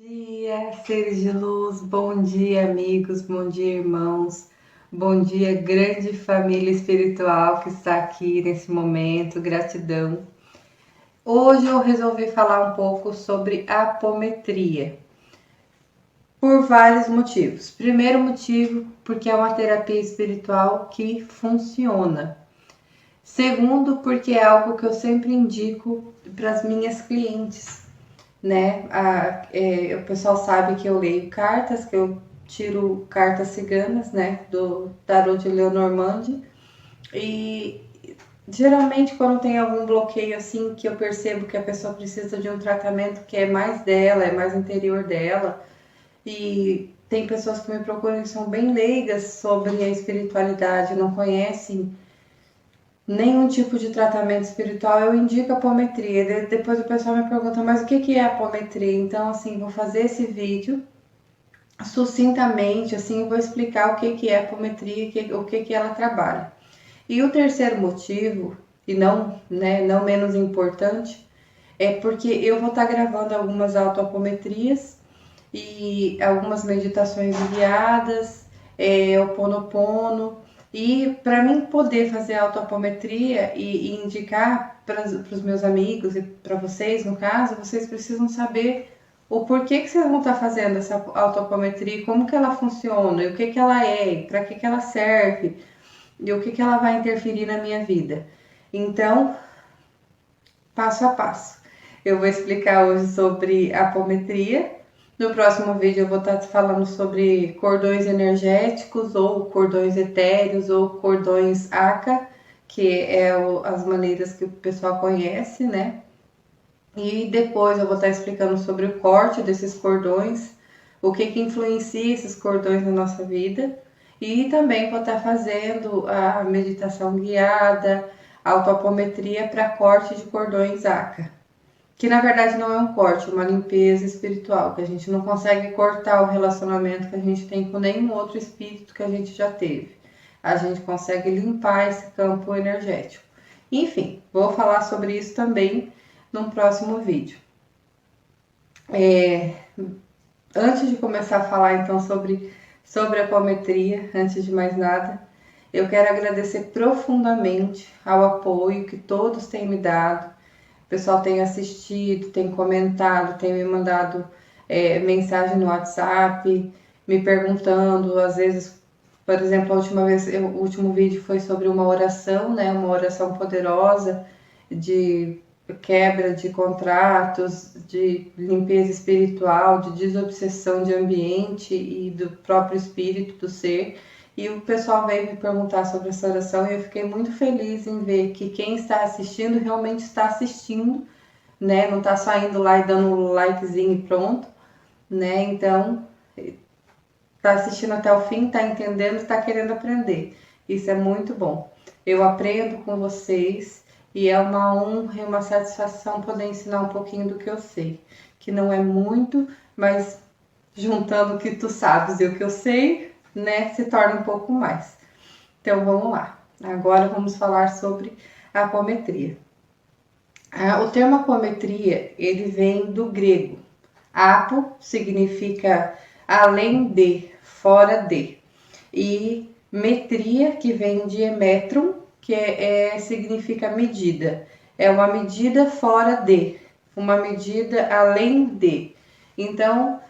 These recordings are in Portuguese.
Dia, seres de luz, bom dia, amigos, bom dia, irmãos, bom dia, grande família espiritual que está aqui nesse momento, gratidão. Hoje eu resolvi falar um pouco sobre apometria, por vários motivos. Primeiro motivo, porque é uma terapia espiritual que funciona. Segundo, porque é algo que eu sempre indico para as minhas clientes, né? O pessoal sabe que eu leio cartas, que eu tiro cartas ciganas, né? Do tarot de Lenormand. E geralmente quando tem algum bloqueio assim, que eu percebo que a pessoa precisa de um tratamento que é mais dela, é mais interior dela. E tem pessoas que me procuram que são bem leigas sobre a espiritualidade, não conhecem nenhum tipo de tratamento espiritual, eu indico a apometria. Depois o pessoal me pergunta, mas o que é a apometria? Então, assim, vou fazer esse vídeo sucintamente, assim, vou explicar o que é a apometria, o que ela trabalha. E o terceiro motivo, e não, né, não menos importante, é porque eu vou estar gravando algumas autoapometrias e algumas meditações guiadas, o Ponopono. E para mim poder fazer autoapometria e indicar para os meus amigos e para vocês, no caso, vocês precisam saber o porquê que vocês vão estar fazendo essa autoapometria, como que ela funciona, e o que ela é, para que ela serve, e o que ela vai interferir na minha vida. Então, passo a passo. Eu vou explicar hoje sobre apometria. No próximo vídeo eu vou estar falando sobre cordões energéticos ou cordões etéreos ou cordões ACA, que é as maneiras que o pessoal conhece, né? E depois eu vou estar explicando sobre o corte desses cordões, o que influencia esses cordões na nossa vida. E também vou estar fazendo a meditação guiada, autoapometria para corte de cordões ACA. Que na verdade não é um corte, é uma limpeza espiritual, que a gente não consegue cortar o relacionamento que a gente tem com nenhum outro espírito que a gente já teve. A gente consegue limpar esse campo energético. Enfim, vou falar sobre isso também num próximo vídeo. Antes de começar a falar então sobre a apometria, antes de mais nada, eu quero agradecer profundamente ao apoio que todos têm me dado. O pessoal tem assistido, tem comentado, tem me mandado mensagem no WhatsApp, me perguntando, às vezes, por exemplo, o último vídeo foi sobre uma oração, né? Uma oração poderosa de quebra de contratos, de limpeza espiritual, de desobsessão de ambiente e do próprio espírito do ser. E o pessoal veio me perguntar sobre essa oração e eu fiquei muito feliz em ver que quem está assistindo realmente está assistindo, né? Não está só indo lá e dando um likezinho e pronto, né? Então, está assistindo até o fim, está entendendo, está querendo aprender. Isso é muito bom. Eu aprendo com vocês e é uma honra e uma satisfação poder ensinar um pouquinho do que eu sei. Que não é muito, mas juntando o que tu sabes e o que eu sei, né, se torna um pouco mais. Então vamos lá. Agora vamos falar sobre a apometria. O termo apometria, ele vem do grego. Apo significa além de, fora de. E metria, que vem de emetron, que significa medida. É uma medida fora de, uma medida além de. Então,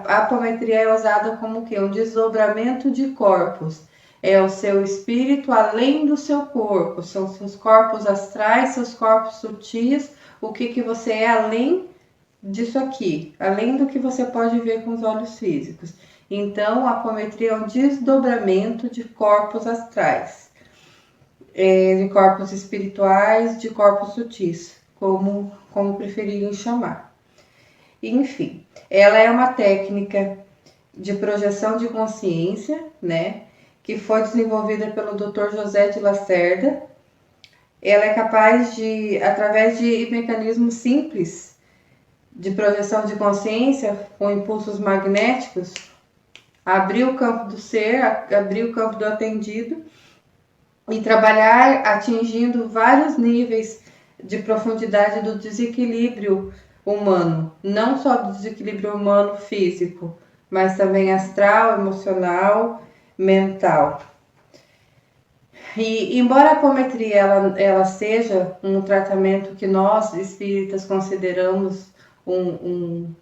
a apometria é usada como que um desdobramento de corpos. É o seu espírito além do seu corpo, são seus corpos astrais, seus corpos sutis, o que você é além disso aqui, além do que você pode ver com os olhos físicos. Então, a apometria é um desdobramento de corpos astrais, de corpos espirituais, de corpos sutis, como preferirem chamar. Enfim, ela é uma técnica de projeção de consciência, né, que foi desenvolvida pelo Dr. José de Lacerda. Ela é capaz de, através de mecanismos simples de projeção de consciência, com impulsos magnéticos, abrir o campo do ser, abrir o campo do atendido e trabalhar atingindo vários níveis de profundidade do desequilíbrio humano, não só do desequilíbrio humano físico, mas também astral, emocional, mental. E embora a apometria ela seja um tratamento que nós espíritas consideramos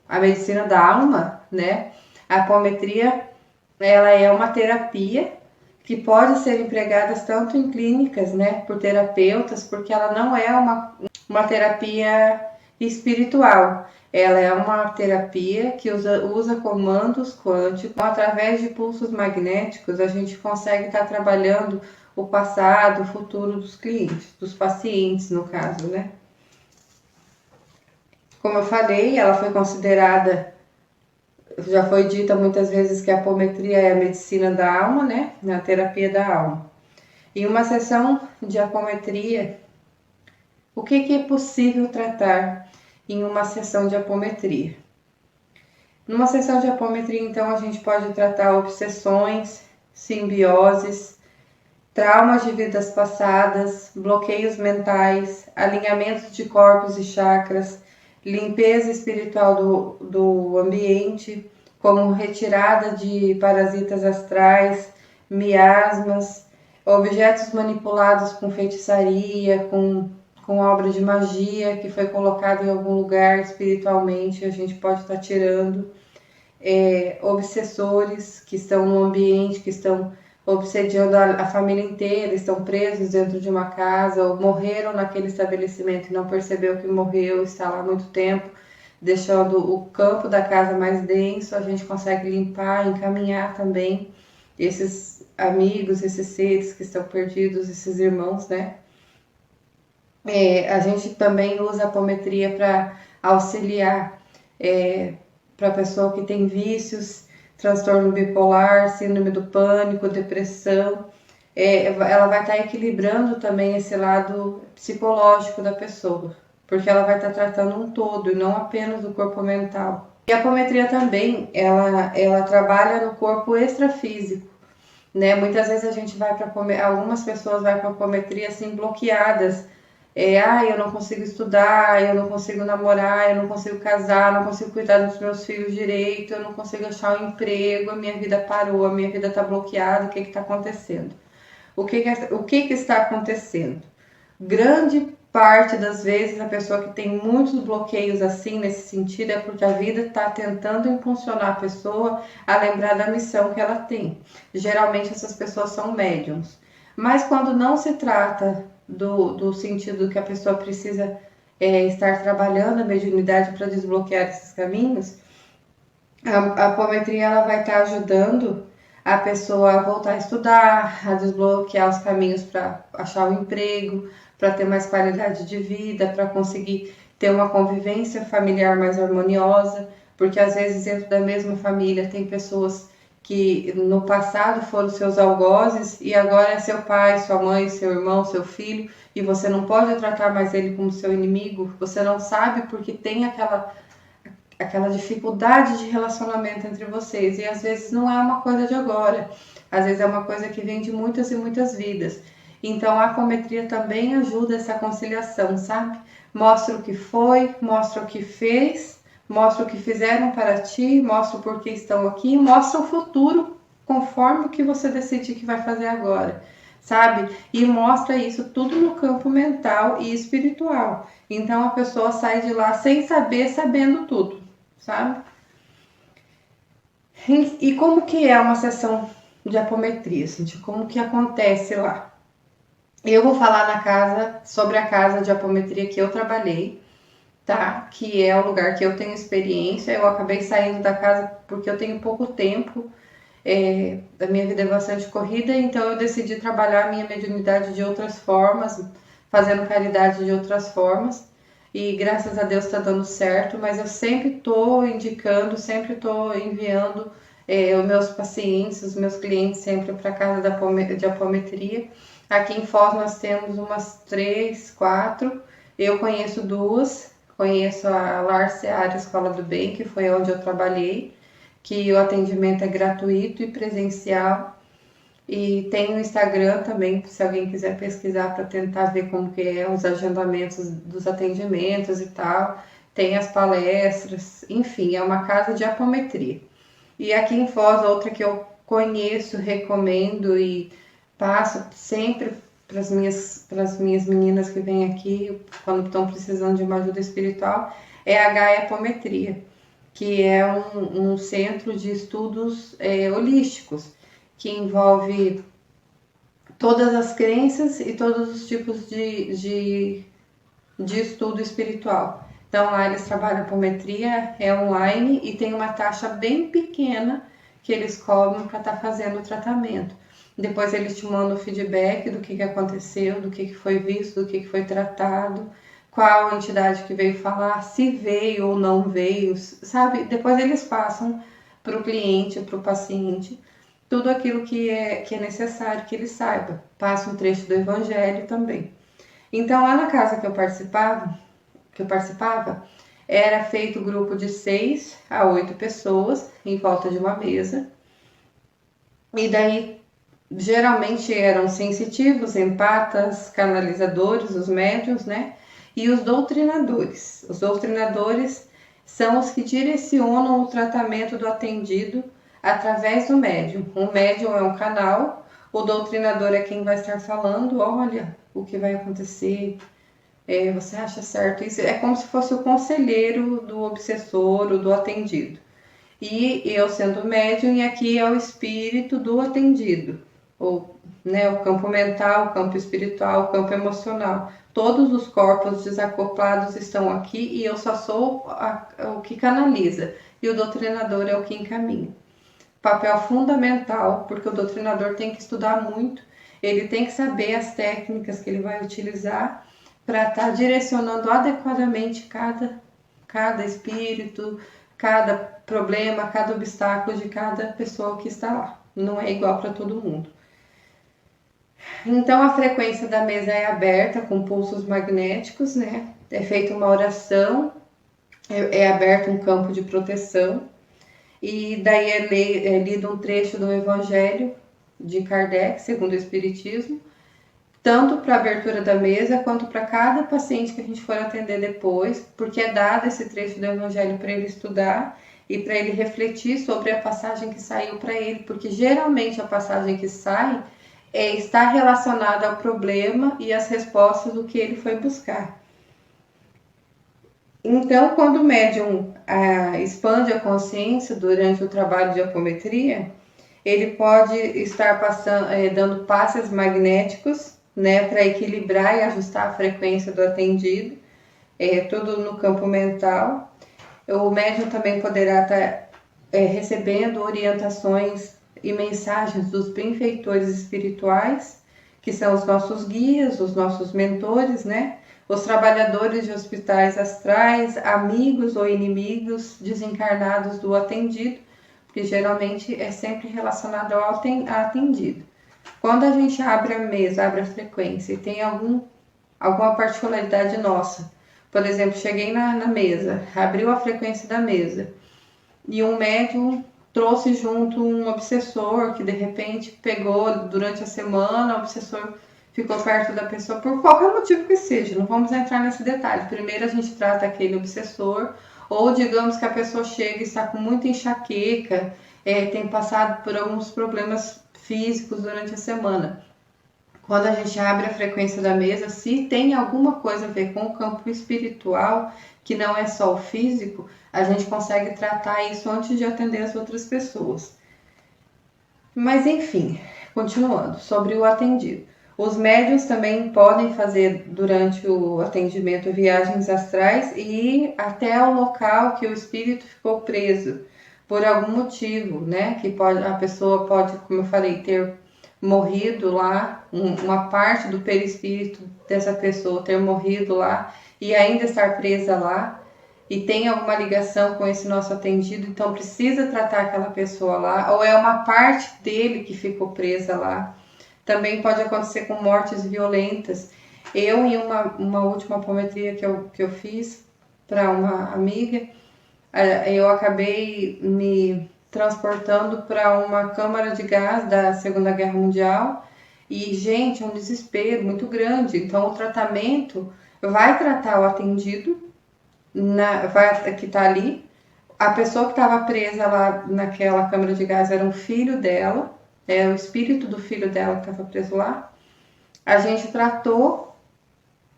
a medicina da alma, né? A apometria ela é uma terapia que pode ser empregada tanto em clínicas, né, por terapeutas, porque ela não é uma terapia espiritual. Ela é uma terapia que usa comandos quânticos. Através de pulsos magnéticos, a gente consegue estar trabalhando o passado, o futuro dos clientes, dos pacientes, no caso, né? Como eu falei, ela foi considerada, já foi dita muitas vezes que a apometria é a medicina da alma, né? A terapia da alma. Em uma sessão de apometria, o que é possível tratar em uma sessão de apometria? Numa sessão de apometria, então, a gente pode tratar obsessões, simbioses, traumas de vidas passadas, bloqueios mentais, alinhamentos de corpos e chakras, limpeza espiritual do ambiente, como retirada de parasitas astrais, miasmas, objetos manipulados com feitiçaria, com obra de magia que foi colocado em algum lugar espiritualmente, a gente pode estar tirando. Obsessores que estão no ambiente, que estão obsediando a família inteira, estão presos dentro de uma casa ou morreram naquele estabelecimento e não percebeu que morreu, está lá há muito tempo, deixando o campo da casa mais denso. A gente consegue limpar, encaminhar também esses amigos, esses seres que estão perdidos, esses irmãos, né? A gente também usa a apometria para auxiliar para a pessoa que tem vícios, transtorno bipolar, síndrome do pânico, depressão. Ela vai estar equilibrando também esse lado psicológico da pessoa, porque ela vai estar tratando um todo e não apenas o corpo mental. E a apometria também, ela trabalha no corpo extrafísico, né? Muitas vezes a gente vai para algumas pessoas vão para a apometria assim bloqueadas. Eu não consigo estudar, eu não consigo namorar, eu não consigo casar, eu não consigo cuidar dos meus filhos direito, eu não consigo achar um emprego, a minha vida parou, a minha vida está bloqueada, o que está acontecendo? O que está acontecendo? Grande parte das vezes a pessoa que tem muitos bloqueios assim nesse sentido é porque a vida está tentando impulsionar a pessoa a lembrar da missão que ela tem. Geralmente essas pessoas são médiums. Mas quando não se trata do sentido que a pessoa precisa estar trabalhando a mediunidade para desbloquear esses caminhos, a apometria ela vai estar ajudando a pessoa a voltar a estudar, a desbloquear os caminhos para achar um emprego, para ter mais qualidade de vida, para conseguir ter uma convivência familiar mais harmoniosa, porque às vezes dentro da mesma família tem pessoas que no passado foram seus algozes e agora é seu pai, sua mãe, seu irmão, seu filho, e você não pode tratar mais ele como seu inimigo, você não sabe porque tem aquela dificuldade de relacionamento entre vocês, e às vezes não é uma coisa de agora, às vezes é uma coisa que vem de muitas e muitas vidas. Então a apometria também ajuda essa conciliação, sabe? Mostra o que foi, mostra o que fez, mostra o que fizeram para ti, mostra o porquê estão aqui, mostra o futuro conforme o que você decidir que vai fazer agora, sabe? E mostra isso tudo no campo mental e espiritual. Então a pessoa sai de lá sem saber, sabendo tudo, sabe? E como que é uma sessão de apometria, gente? Como que acontece lá? Eu vou falar sobre a casa de apometria que eu trabalhei, tá? Que é o lugar que eu tenho experiência. Eu acabei saindo da casa porque eu tenho pouco tempo, a minha vida é bastante corrida, então eu decidi trabalhar a minha mediunidade de outras formas, fazendo caridade de outras formas. E graças a Deus está dando certo, mas eu sempre estou indicando, sempre estou enviando os meus pacientes, os meus clientes sempre para a casa de apometria. Aqui em Foz nós temos umas 3, 4, eu conheço 2, conheço a Lar Seara Escola do Bem, que foi onde eu trabalhei, que o atendimento é gratuito e presencial. E tem o Instagram também, se alguém quiser pesquisar para tentar ver como que é os agendamentos dos atendimentos e tal. tem as palestras, enfim, é uma casa de apometria. E aqui em Foz, outra que eu conheço, recomendo e passo sempre para as minhas meninas que vêm aqui quando estão precisando de uma ajuda espiritual, é a Gaia Apometria, que é um centro de estudos holísticos, que envolve todas as crenças e todos os tipos de estudo espiritual. Então lá eles trabalham apometria, é online e tem uma taxa bem pequena que eles cobram para estar fazendo o tratamento. Depois eles te mandam feedback do que aconteceu, do que foi visto, do que foi tratado, qual entidade que veio falar, se veio ou não veio, sabe? Depois eles passam para o cliente, para o paciente, tudo aquilo que é necessário que ele saiba. Passa um trecho do evangelho também. Então lá na casa que eu participava, era feito grupo de 6 a 8 pessoas em volta de uma mesa. E daí, geralmente eram sensitivos, empatas, canalizadores, os médiuns, né? E os doutrinadores. Os doutrinadores são os que direcionam o tratamento do atendido através do médium. O médium é um canal, o doutrinador é quem vai estar falando, olha o que vai acontecer, você acha certo? Isso é como se fosse o conselheiro do obsessor ou do atendido. E eu sendo médium, e aqui é o espírito do atendido, ou, né, o campo mental, o campo espiritual, o campo emocional. Todos os corpos desacoplados estão aqui e eu só sou o que canaliza, e o doutrinador é o que encaminha. Papel fundamental, porque o doutrinador tem que estudar muito, ele tem que saber as técnicas que ele vai utilizar para estar direcionando adequadamente cada espírito, cada problema, cada obstáculo de cada pessoa que está lá. Não é igual para todo mundo. Então a frequência da mesa é aberta com pulsos magnéticos, né? É feita uma oração, é aberto um campo de proteção e daí é lido um trecho do Evangelho de Kardec, segundo o Espiritismo, tanto para a abertura da mesa quanto para cada paciente que a gente for atender depois, porque é dado esse trecho do Evangelho para ele estudar e para ele refletir sobre a passagem que saiu para ele, porque geralmente a passagem que sai está relacionada ao problema e às respostas do que ele foi buscar. Então, quando o médium expande a consciência durante o trabalho de apometria, ele pode estar dando passes magnéticos, né, para equilibrar e ajustar a frequência do atendido, tudo no campo mental. O médium também poderá estar recebendo orientações e mensagens dos benfeitores espirituais, que são os nossos guias, os nossos mentores, né? Os trabalhadores de hospitais astrais, amigos ou inimigos desencarnados do atendido, porque geralmente é sempre relacionado ao atendido. Quando a gente abre a mesa, abre a frequência e tem alguma particularidade nossa, por exemplo, cheguei na mesa, abriu a frequência da mesa e um médium trouxe junto um obsessor que de repente pegou durante a semana, o obsessor ficou perto da pessoa por qualquer motivo que seja, não vamos entrar nesse detalhe. Primeiro a gente trata aquele obsessor, ou digamos que a pessoa chega e está com muita enxaqueca, tem passado por alguns problemas físicos durante a semana. Quando a gente abre a frequência da mesa, se tem alguma coisa a ver com o campo espiritual, que não é só o físico, a gente consegue tratar isso antes de atender as outras pessoas. Mas enfim, continuando, sobre o atendido. Os médiuns também podem fazer durante o atendimento viagens astrais e ir até o local que o espírito ficou preso por algum motivo, né? Que a pessoa pode, como eu falei, ter morrido lá, uma parte do perispírito dessa pessoa ter morrido lá e ainda estar presa lá e tem alguma ligação com esse nosso atendido, então precisa tratar aquela pessoa lá, ou é uma parte dele que ficou presa lá. Também pode acontecer com mortes violentas. Eu, em uma última apometria que eu fiz para uma amiga, eu acabei me transportando para uma câmara de gás da Segunda Guerra Mundial e, gente, é um desespero muito grande. Então, o tratamento vai tratar o atendido, que tá ali. A pessoa que estava presa lá naquela câmara de gás era um filho dela, o espírito do filho dela que estava preso lá. A gente tratou,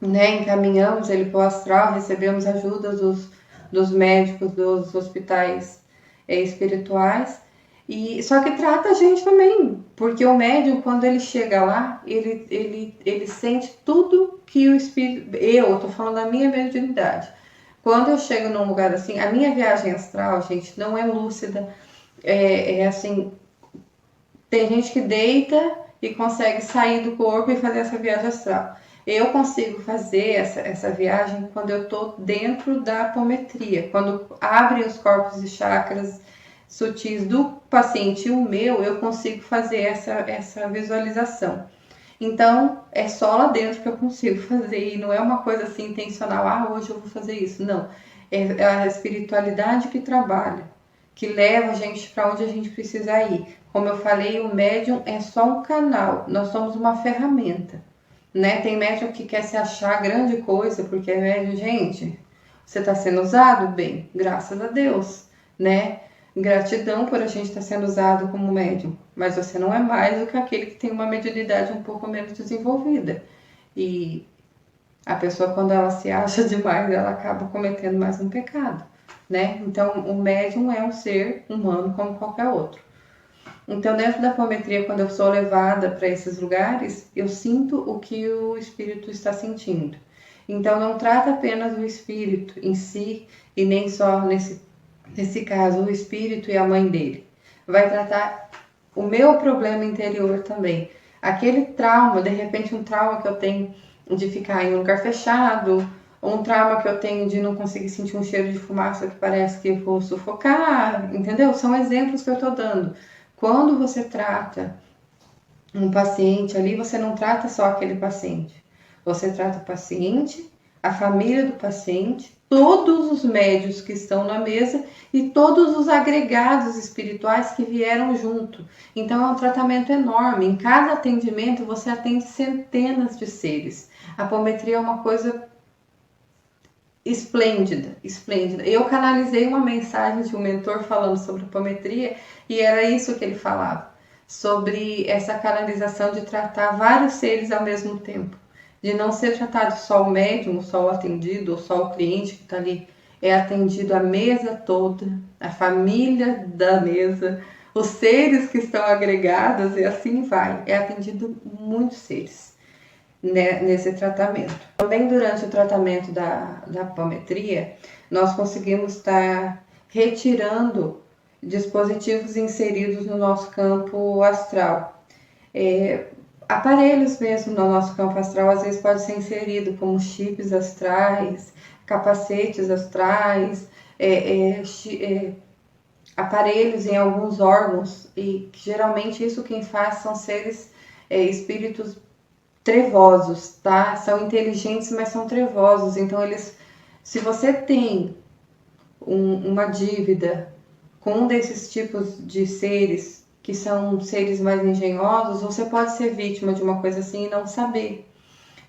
né, encaminhamos ele para o astral, recebemos ajuda dos médicos, dos hospitais espirituais. E só que trata a gente também, porque o médium, quando ele chega lá, ele sente tudo que o espírito... Eu tô falando da minha mediunidade. Quando eu chego num lugar assim, a minha viagem astral, gente, não é lúcida. Assim, tem gente que deita e consegue sair do corpo e fazer essa viagem astral. Eu consigo fazer essa viagem quando eu estou dentro da apometria, quando abrem os corpos e chakras sutis do paciente e o meu, eu consigo fazer essa visualização. Então, é só lá dentro que eu consigo fazer, e não é uma coisa assim intencional, hoje eu vou fazer isso. Não, é a espiritualidade que trabalha, que leva a gente para onde a gente precisa ir. Como eu falei, o médium é só um canal, nós somos uma ferramenta, né? Tem médium que quer se achar grande coisa, porque é médium, gente, você está sendo usado bem, graças a Deus, né? Gratidão por a gente estar sendo usado como médium, mas você não é mais do que aquele que tem uma mediunidade um pouco menos desenvolvida. E a pessoa, quando ela se acha demais, ela acaba cometendo mais um pecado, né? Então, o médium é um ser humano como qualquer outro. Então, dentro da apometria, quando eu sou levada para esses lugares, eu sinto o que o espírito está sentindo. Então, não trata apenas o espírito em si, e nem só nesse caso, o espírito e a mãe dele. Vai tratar o meu problema interior também. Aquele trauma, de repente um trauma que eu tenho de ficar em um lugar fechado, ou um trauma que eu tenho de não conseguir sentir um cheiro de fumaça que parece que eu vou sufocar, entendeu? São exemplos que eu estou dando. Quando você trata um paciente ali, você não trata só aquele paciente. Você trata o paciente, a família do paciente, todos os médios que estão na mesa e todos os agregados espirituais que vieram junto. Então é um tratamento enorme. Em cada atendimento você atende centenas de seres. A apometria é uma coisa esplêndida, esplêndida. Eu canalizei uma mensagem de um mentor falando sobre apometria e era isso que ele falava, sobre essa canalização de tratar vários seres ao mesmo tempo, de não ser tratado só o médium, só o atendido, ou só o cliente que está ali, é atendido a mesa toda, a família da mesa, os seres que estão agregados e assim vai, é atendido muitos seres nesse tratamento. Também durante o tratamento da apometria, nós conseguimos estar retirando dispositivos inseridos no nosso campo astral. Aparelhos mesmo no nosso campo astral às vezes pode ser inserido, como chips astrais, capacetes astrais, aparelhos em alguns órgãos, e geralmente isso quem faz são seres, espíritos trevosos, tá? São inteligentes, mas são trevosos. Então, se você tem uma dívida com um desses tipos de seres, que são seres mais engenhosos, você pode ser vítima de uma coisa assim e não saber.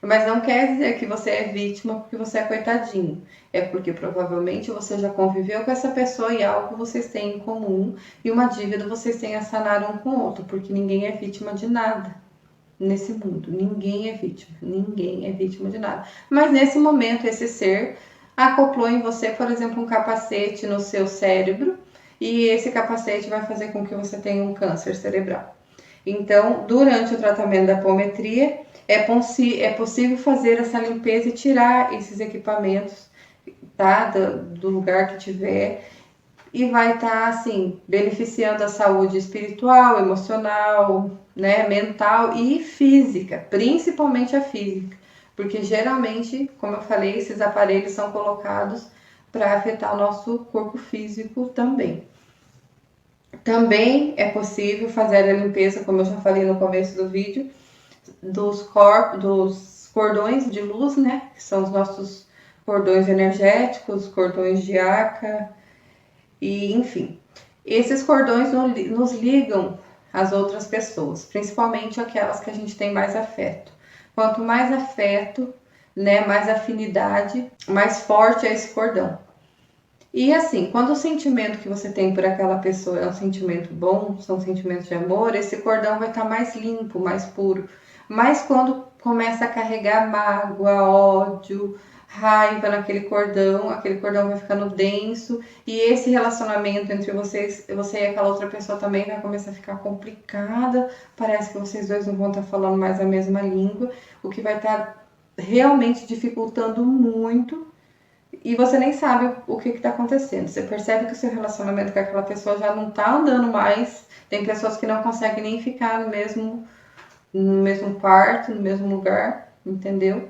Mas não quer dizer que você é vítima porque você é coitadinho. É porque provavelmente você já conviveu com essa pessoa e algo vocês têm em comum, e uma dívida vocês têm a sanar um com o outro, porque ninguém é vítima de nada. Nesse mundo, ninguém é vítima de nada. Mas nesse momento, esse ser acoplou em você, por exemplo, um capacete no seu cérebro, e esse capacete vai fazer com que você tenha um câncer cerebral. Então, durante o tratamento da apometria, é possível fazer essa limpeza e tirar esses equipamentos, tá, do lugar que tiver, e vai estar, assim, beneficiando a saúde espiritual, emocional, né, mental e física, principalmente a física, porque geralmente, como eu falei, esses aparelhos são colocados para afetar o nosso corpo físico também. Também é possível fazer a limpeza, como eu já falei no começo do vídeo, dos cordões de luz, né, que são os nossos cordões energéticos, cordões de arca, e enfim, esses cordões nos ligam às outras pessoas, principalmente aquelas que a gente tem mais afeto. Quanto mais afeto, né, mais afinidade, mais forte é esse cordão. E assim, quando o sentimento que você tem por aquela pessoa é um sentimento bom, são sentimentos de amor, esse cordão vai estar mais limpo, mais puro. Mas quando começa a carregar mágoa, ódio, raiva naquele cordão, aquele cordão vai ficando denso e esse relacionamento entre vocês, você e aquela outra pessoa também vai começar a ficar complicada. Parece que vocês dois não vão estar falando mais a mesma língua, o que vai estar realmente dificultando muito e você nem sabe o que está acontecendo. Você percebe que o seu relacionamento com aquela pessoa já não está andando mais. Tem pessoas que não conseguem nem ficar no mesmo quarto, no mesmo lugar, entendeu?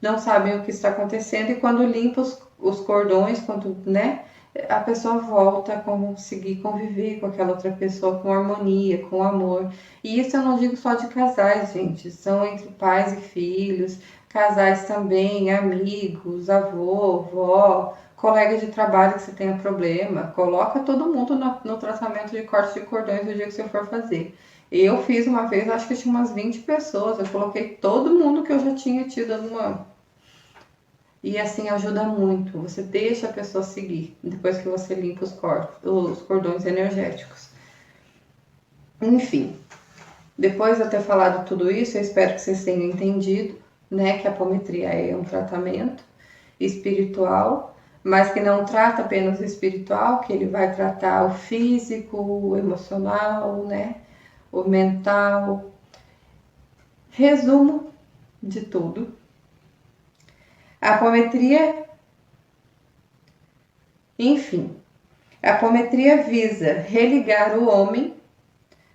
Não sabem o que está acontecendo e quando limpa os cordões, quando, né, a pessoa volta a conseguir conviver com aquela outra pessoa com harmonia, com amor. E isso eu não digo só de casais, gente, são entre pais e filhos, casais também, amigos, avô, vó, colega de trabalho que você tenha problema, coloca todo mundo no tratamento de corte de cordões no dia que você for fazer. Eu fiz uma vez, acho que tinha umas 20 pessoas, eu coloquei todo mundo que eu já tinha tido alguma. E assim ajuda muito. Você deixa a pessoa seguir depois que você limpa os cordões energéticos. Enfim, depois de eu ter falado tudo isso, eu espero que vocês tenham entendido, né, que a apometria é um tratamento espiritual, mas que não trata apenas o espiritual, que ele vai tratar o físico, o emocional, né, o mental. Resumo de tudo. A apometria, enfim, a apometria visa religar o homem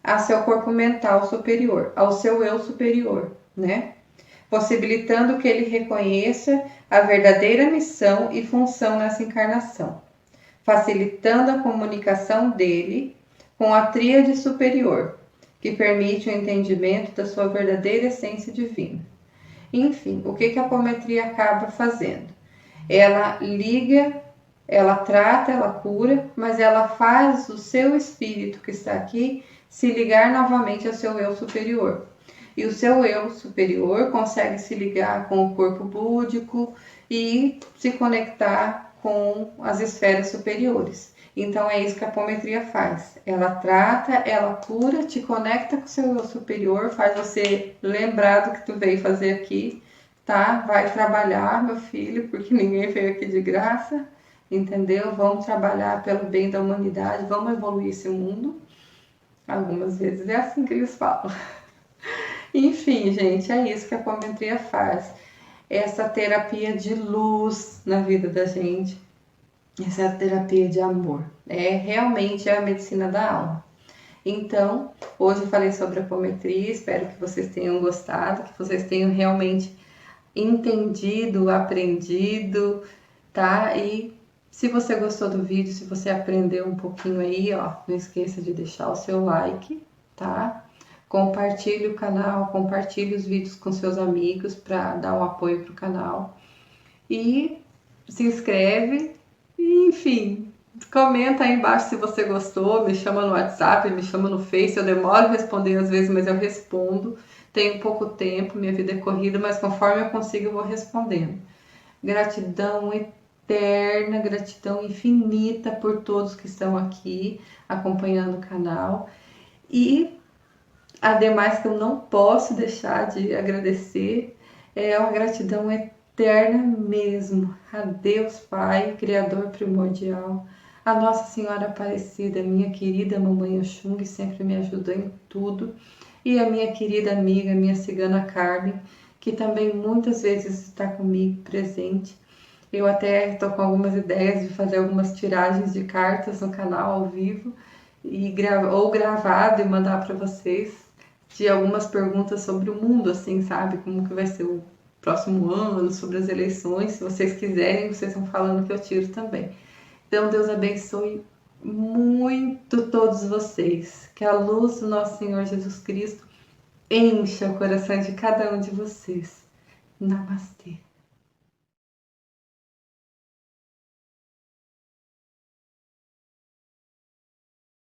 a seu corpo mental superior, ao seu eu superior, né? Possibilitando que ele reconheça a verdadeira missão e função nessa encarnação, facilitando a comunicação dele com a tríade superior, que permite o entendimento da sua verdadeira essência divina. Enfim, o que a apometria acaba fazendo? Ela liga, ela trata, ela cura, mas ela faz o seu espírito que está aqui se ligar novamente ao seu eu superior. E o seu eu superior consegue se ligar com o corpo búdico e se conectar com as esferas superiores. Então é isso que a apometria faz. Ela trata, ela cura, te conecta com o seu eu superior, faz você lembrar do que tu veio fazer aqui, tá? Vai trabalhar, meu filho, porque ninguém veio aqui de graça, entendeu? Vamos trabalhar pelo bem da humanidade, vamos evoluir esse mundo. Algumas vezes é assim que eles falam. Enfim, gente, é isso que a apometria faz. Essa terapia de luz na vida da gente. Essa terapia de amor. É realmente a medicina da alma. Então, hoje eu falei sobre a apometria, espero que vocês tenham gostado, que vocês tenham realmente entendido, aprendido, tá? E se você gostou do vídeo, se você aprendeu um pouquinho aí, ó, não esqueça de deixar o seu like, tá? Compartilhe o canal, compartilhe os vídeos com seus amigos para dar um apoio pro canal. E se inscreve e, enfim, comenta aí embaixo se você gostou, me chama no WhatsApp, me chama no Face, eu demoro a responder às vezes, mas eu respondo. Tenho pouco tempo, minha vida é corrida, mas conforme eu consigo eu vou respondendo. Gratidão eterna, gratidão infinita por todos que estão aqui acompanhando o canal. E ademais que eu não posso deixar de agradecer é uma gratidão eterna mesmo a Deus Pai, Criador primordial, a Nossa Senhora Aparecida, minha querida Mamãe Oxum, que sempre me ajuda em tudo, e a minha querida amiga, minha cigana Carmen, que também muitas vezes está comigo presente. Eu até estou com algumas ideias de fazer algumas tiragens de cartas no canal ao vivo, ou gravado e mandar para vocês, de algumas perguntas sobre o mundo, assim, sabe? Como que vai ser o próximo ano, sobre as eleições. Se vocês quiserem, vocês vão falando que eu tiro também. Então, Deus abençoe muito todos vocês. Que a luz do nosso Senhor Jesus Cristo encha o coração de cada um de vocês. Namastê.